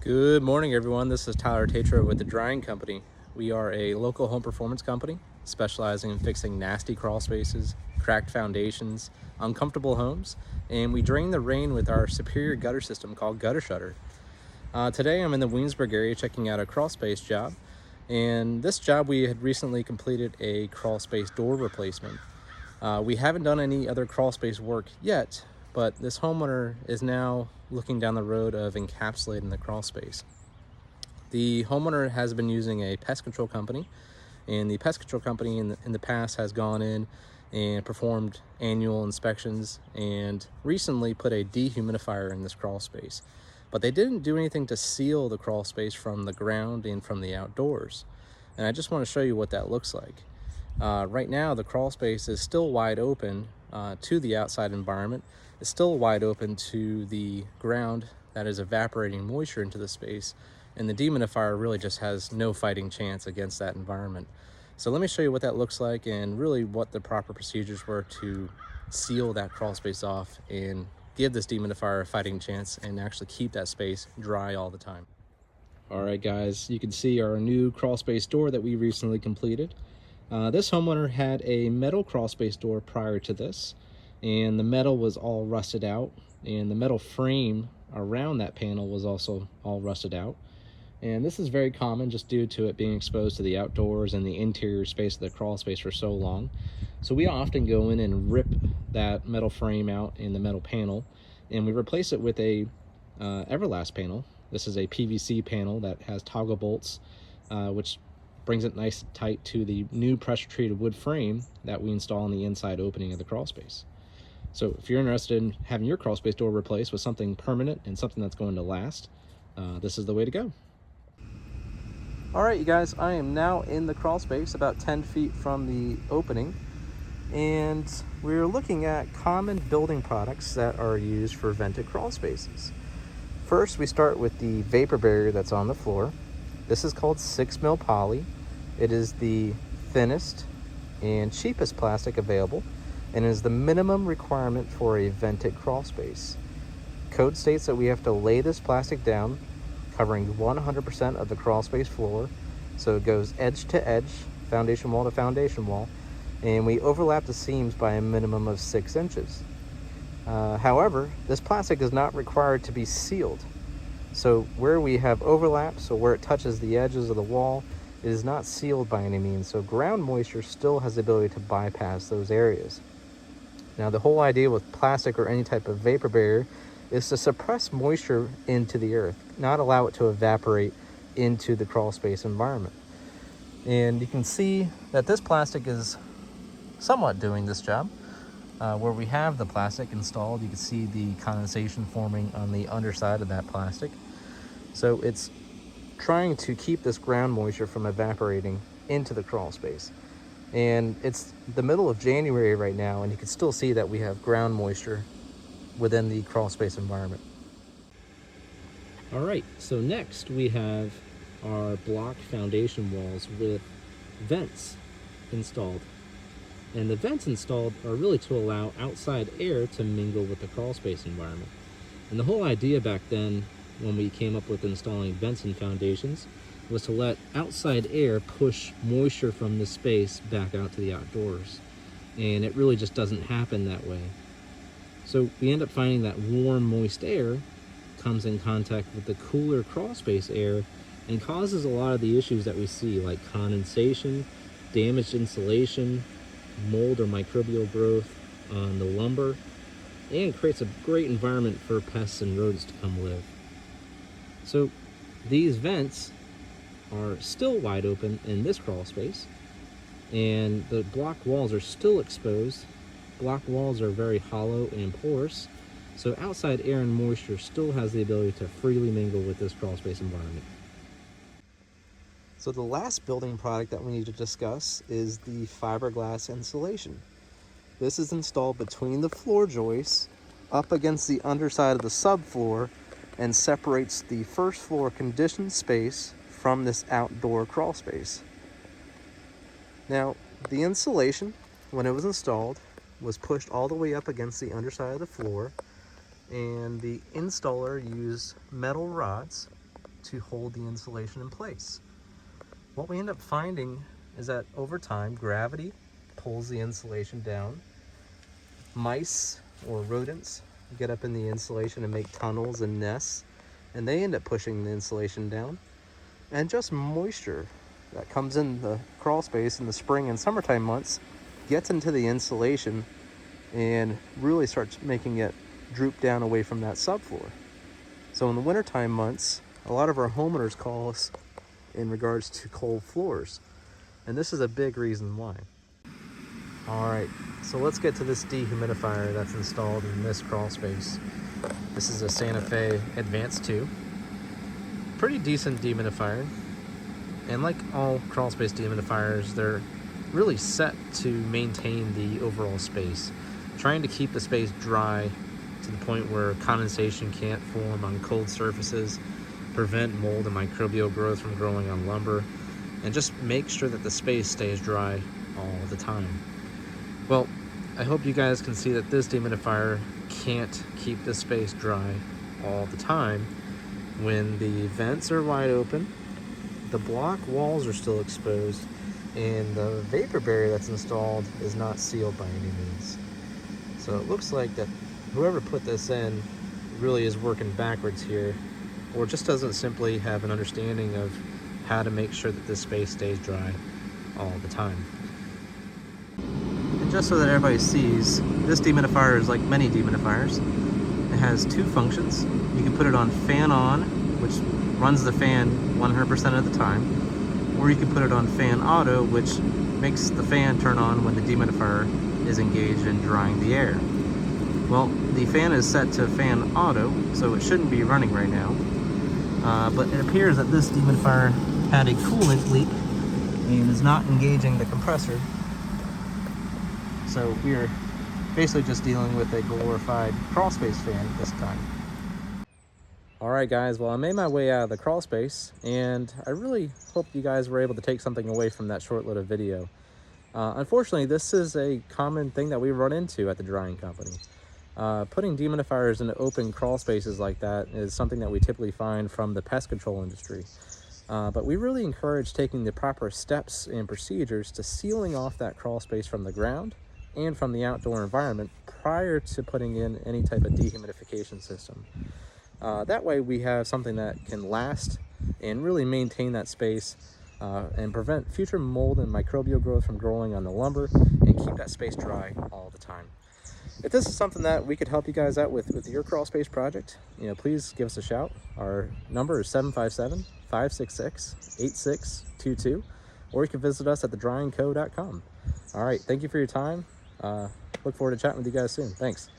Good morning, everyone. This is Tyler Tatro with the Drying Company. We are a local home performance company specializing in fixing nasty crawl spaces, cracked foundations, uncomfortable homes, and we drain the rain with our superior gutter system called Gutter Shutter. Today I'm in the Williamsburg area checking out a crawl space job, and this job we had recently completed a crawl space door replacement. We haven't done any other crawl space work yet, but this homeowner is now looking down the road of encapsulating the crawl space. The homeowner has been using a pest control company, and the pest control company in the past has gone in and performed annual inspections and recently put a dehumidifier in this crawl space. But they didn't do anything to seal the crawl space from the ground and from the outdoors. And I just want to show you what that looks like. Right now, the crawl space is still wide open to the outside environment. It's still wide open to the ground that is evaporating moisture into the space, and the dehumidifier really just has no fighting chance against that environment. So let me show you what that looks like and really what the proper procedures were to seal that crawl space off and give this dehumidifier a fighting chance and actually keep that space dry all the time. All right, guys, you can see our new crawl space door that we recently completed. This homeowner had a metal crawl space door prior to this, and the metal was all rusted out, and the metal frame around that panel was also all rusted out. And this is very common just due to it being exposed to the outdoors and the interior space of the crawl space for so long. So we often go in and rip that metal frame out in the metal panel, and we replace it with a Everlast panel. This is a PVC panel that has toggle bolts, which brings it nice and tight to the new pressure treated wood frame that we install in the inside opening of the crawl space. So if you're interested in having your crawl space door replaced with something permanent and something that's going to last, this is the way to go. All right, you guys, I am now in the crawl space about 10 feet from the opening, and we're looking at common building products that are used for vented crawl spaces. First, we start with the vapor barrier that's on the floor. This is called 6 mil poly. It is the thinnest and cheapest plastic available, and is the minimum requirement for a vented crawl space. Code states that we have to lay this plastic down, covering 100% of the crawl space floor, so it goes edge to edge, foundation wall to foundation wall, and we overlap the seams by a minimum of 6 inches. However, this plastic is not required to be sealed. So where we have overlap, so where it touches the edges of the wall, it is not sealed by any means, so ground moisture still has the ability to bypass those areas. Now, the whole idea with plastic or any type of vapor barrier is to suppress moisture into the earth, not allow it to evaporate into the crawl space environment. And you can see that this plastic is somewhat doing this job. Where we have the plastic installed, you can see the condensation forming on the underside of that plastic. So it's trying to keep this ground moisture from evaporating into the crawl space. And it's the middle of January right now, and you can still see that we have ground moisture within the crawl space environment. All right, so next we have our block foundation walls with vents installed. And the vents installed are really to allow outside air to mingle with the crawl space environment. And the whole idea back then, when we came up with installing vents in foundations, was to let outside air push moisture from the space back out to the outdoors. And it really just doesn't happen that way. So we end up finding that warm, moist air comes in contact with the cooler crawl space air and causes a lot of the issues that we see, like condensation, damaged insulation, mold or microbial growth on the lumber, and creates a great environment for pests and rodents to come live. So these vents are still wide open in this crawl space, and the block walls are still exposed. Block walls are very hollow and porous, so outside air and moisture still has the ability to freely mingle with this crawl space environment. So the last building product that we need to discuss is the fiberglass insulation. This is installed between the floor joists up against the underside of the subfloor and separates the first floor conditioned space from this outdoor crawl space. Now, the insulation, when it was installed, was pushed all the way up against the underside of the floor, and the installer used metal rods to hold the insulation in place. What we end up finding is that over time, gravity pulls the insulation down. Mice or rodents get up in the insulation and make tunnels and nests, and they end up pushing the insulation down. And just moisture that comes in the crawl space in the spring and summertime months gets into the insulation and really starts making it droop down away from that subfloor. So in the wintertime months, a lot of our homeowners call us in regards to cold floors. And this is a big reason why. All right, so let's get to this dehumidifier that's installed in this crawl space. This is a Santa Fe Advanced 2. Pretty decent dehumidifier. And like all crawl space dehumidifiers, they're really set to maintain the overall space, trying to keep the space dry to the point where condensation can't form on cold surfaces, prevent mold and microbial growth from growing on lumber, and just make sure that the space stays dry all the time. Well, I hope you guys can see that this dehumidifier can't keep the space dry all the time when the vents are wide open, the block walls are still exposed, and the vapor barrier that's installed is not sealed by any means. So it looks like that whoever put this in really is working backwards here, or just doesn't simply have an understanding of how to make sure that this space stays dry all the time. And just so that everybody sees, this dehumidifier is like many dehumidifiers. It has two functions. You can put it on fan on, which runs the fan 100% of the time, or you can put it on fan auto, which makes the fan turn on when the dehumidifier is engaged in drying the air. Well, the fan is set to fan auto, so it shouldn't be running right now. But it appears that this dehumidifier had a coolant leak and is not engaging the compressor. So we are basically just dealing with a glorified crawl space fan at this time. All right, guys, well, I made my way out of the crawl space, and I really hope you guys were able to take something away from that short-lived video. Unfortunately, this is a common thing that we run into at the drying company. Putting dehumidifiers into open crawl spaces like that is something that we typically find from the pest control industry. But we really encourage taking the proper steps and procedures to sealing off that crawl space from the ground and from the outdoor environment prior to putting in any type of dehumidification system. That way we have something that can last and really maintain that space and prevent future mold and microbial growth from growing on the lumber and keep that space dry all the time. If this is something that we could help you guys out with your crawl space project, please give us a shout. Our number is 757-566-8622, or you can visit us at thedryingco.com. All right, thank you for your time. Look forward to chatting with you guys soon. Thanks.